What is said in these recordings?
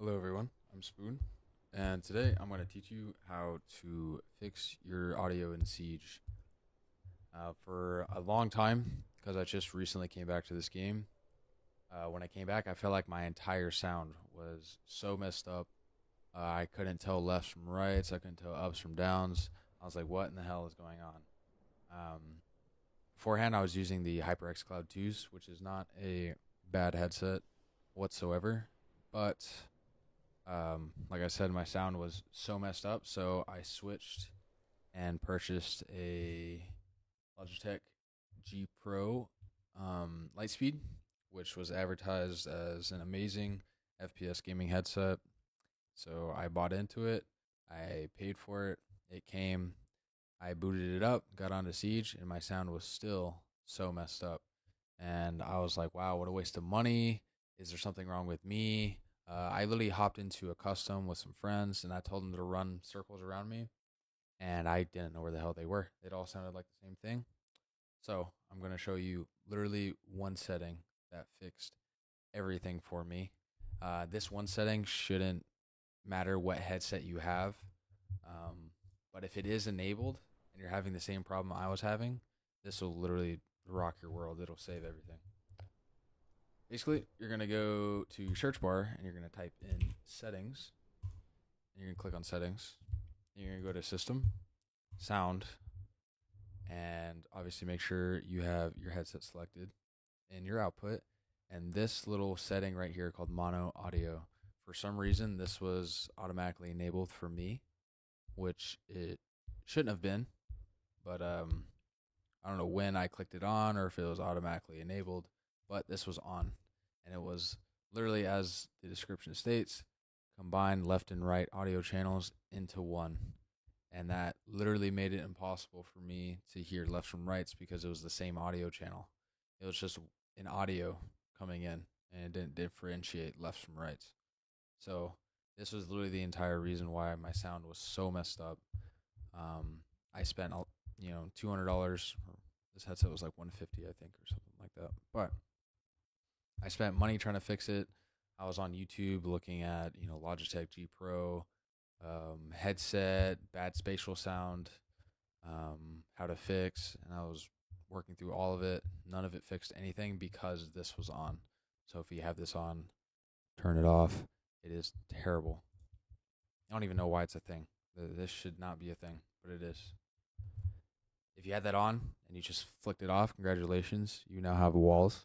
Hello, everyone. I'm Spoon, and today I'm going to teach you how to fix your audio in Siege. For a long time, because I just recently came back to this game, when I came back, I felt like my entire sound was so messed up. I couldn't tell lefts from rights, I couldn't tell ups from downs. I was like, what in the hell is going on? Um, Beforehand, I was using the HyperX Cloud 2s, which is not a bad headset whatsoever, but like I said, my sound was so messed up, so I switched and purchased a Logitech G Pro Lightspeed, which was advertised as an amazing FPS gaming headset. So I bought into it. I paid for it. It came. I booted it up, got onto Siege, and my sound was still so messed up. And I was like, wow, what a waste of money. Is there something wrong with me? I literally hopped into a custom with some friends and I told them to run circles around me. And I didn't know where the hell they were. It all sounded like the same thing. So I'm going to show you literally one setting that fixed everything for me. This one setting shouldn't matter what headset you have. Um, but if it is enabled and you're having the same problem I was having, this will literally rock your world. It'll save everything. Basically, you're going to go to search bar and you're going to type in settings. And you're going to click on settings. And you're going to go to system, sound, and obviously make sure you have your headset selected and your output. And this little setting right here called mono audio. For some reason, this was automatically enabled for me, which it shouldn't have been. But I don't know when I clicked it on or if it was automatically enabled, but this was on. And it was literally, as the description states, combine left and right audio channels into one. And that literally made it impossible for me to hear left from rights because it was the same audio channel. It was just an audio coming in and it didn't differentiate left from rights. So this was literally the entire reason why my sound was so messed up. I spent $200. This headset was like 150, I think, or something like that. But I spent money trying to fix it. I was on YouTube looking at Logitech G Pro, headset, bad spatial sound, how to fix, and I was working through all of it. None of it fixed anything because this was on. So if you have this on, turn it off. It is terrible. I don't even know why it's a thing. This should not be a thing, but it is. If you had that on and you just flicked it off, congratulations, you now have walls.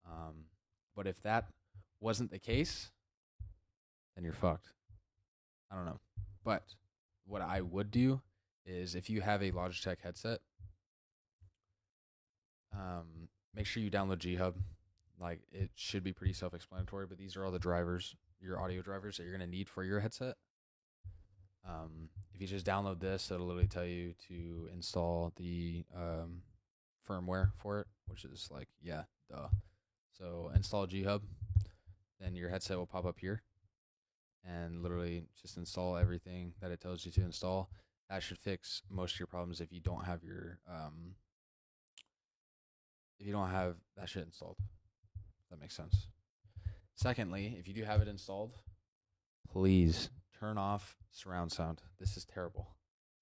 Um, but if that wasn't the case, then you're fucked. I don't know. But what I would do is if you have a Logitech headset, make sure you download G Hub. Like it should be pretty self-explanatory, but these are all the drivers, your audio drivers that you're gonna need for your headset. If you just download this, it'll literally tell you to install the firmware for it, which is like, yeah, duh. So install G Hub, then your headset will pop up here, and literally just install everything that it tells you to install. That should fix most of your problems if you don't have that shit installed. If that makes sense. Secondly, if you do have it installed, please turn off surround sound. This is terrible.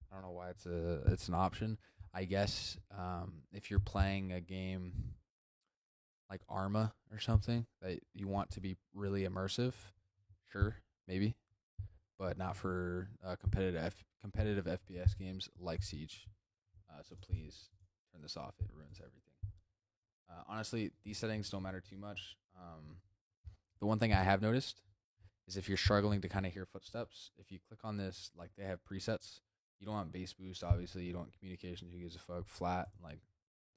I don't know why it's an option. I guess if you're playing a game like Arma or something that you want to be really immersive, sure, maybe, but not for competitive FPS games like Siege. So please turn this off. It ruins everything. Honestly, these settings don't matter too much. The one thing I have noticed is if you're struggling to kind of hear footsteps, if you click on this, like they have presets. You don't want bass boost, obviously. You don't want communication. Who gives a fuck? Flat, like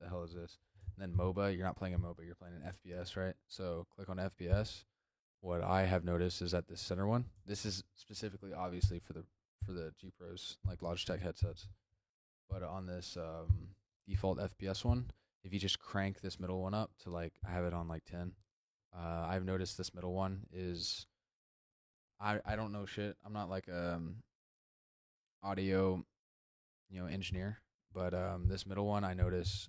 the hell is this? And then MOBA, you're not playing a MOBA, you're playing an FPS, right? So click on FPS. What I have noticed is that this center one, this is specifically obviously for the G Pros, like Logitech headsets. But on this default FPS one, if you just crank this middle one up to like, I have it on like 10. I've noticed this middle one is, I don't know shit. I'm not like audio engineer, but this middle one I notice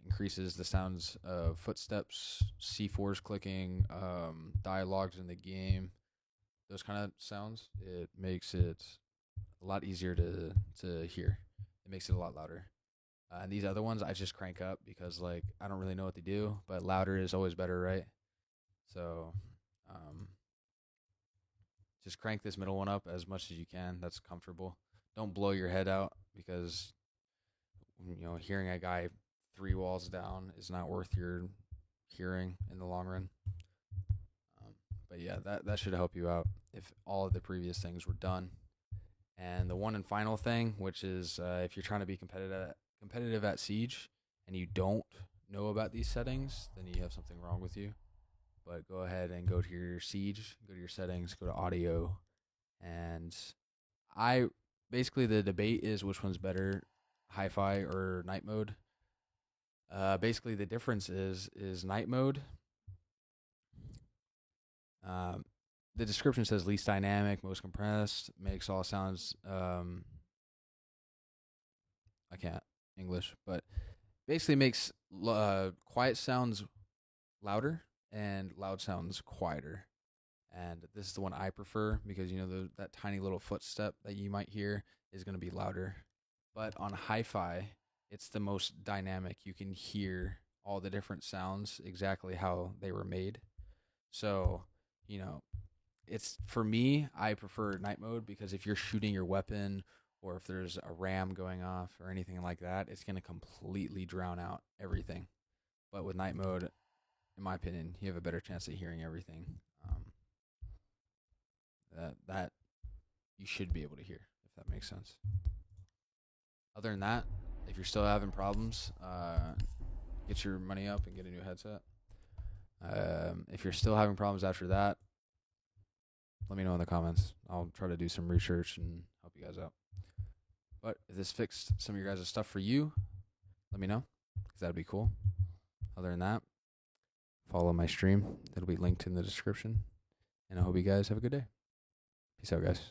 increases the sounds of footsteps, C4s clicking, dialogues in the game. those kind of sounds, it makes it a lot easier to hear. It makes it a lot louder. And these other ones I just crank up because like I don't really know what they do, but louder is always better, right? So um, just crank this middle one up as much as you can. That's comfortable. Don't blow your head out because hearing a guy three walls down is not worth your hearing in the long run. But yeah, that should help you out if all of the previous things were done. And the one and final thing, which is if you're trying to be competitive at Siege and you don't know about these settings, then you have something wrong with you. But go ahead and go to your Siege, go to your settings, go to audio, and I basically the debate is which one's better, hi-fi or night mode. Basically the difference is night mode. The description says least dynamic, most compressed, makes all sounds. I can't English, but basically makes quiet sounds louder and loud sounds quieter. And this is the one I prefer because that tiny little footstep that you might hear is going to be louder. But on hi-fi, it's the most dynamic. You can hear all the different sounds exactly how they were made. So, it's for me, I prefer night mode because if you're shooting your weapon or if there's a ram going off or anything like that, it's going to completely drown out everything. But with night mode, in my opinion, you have a better chance of hearing everything. That you should be able to hear, if that makes sense. Other than that, if you're still having problems, get your money up and get a new headset. If you're still having problems after that, let me know in the comments. I'll try to do some research and help you guys out. But if this fixed some of your guys' stuff for you, let me know, because that would be cool. Other than that, follow my stream. It'll be linked in the description. And I hope you guys have a good day. Peace out, guys.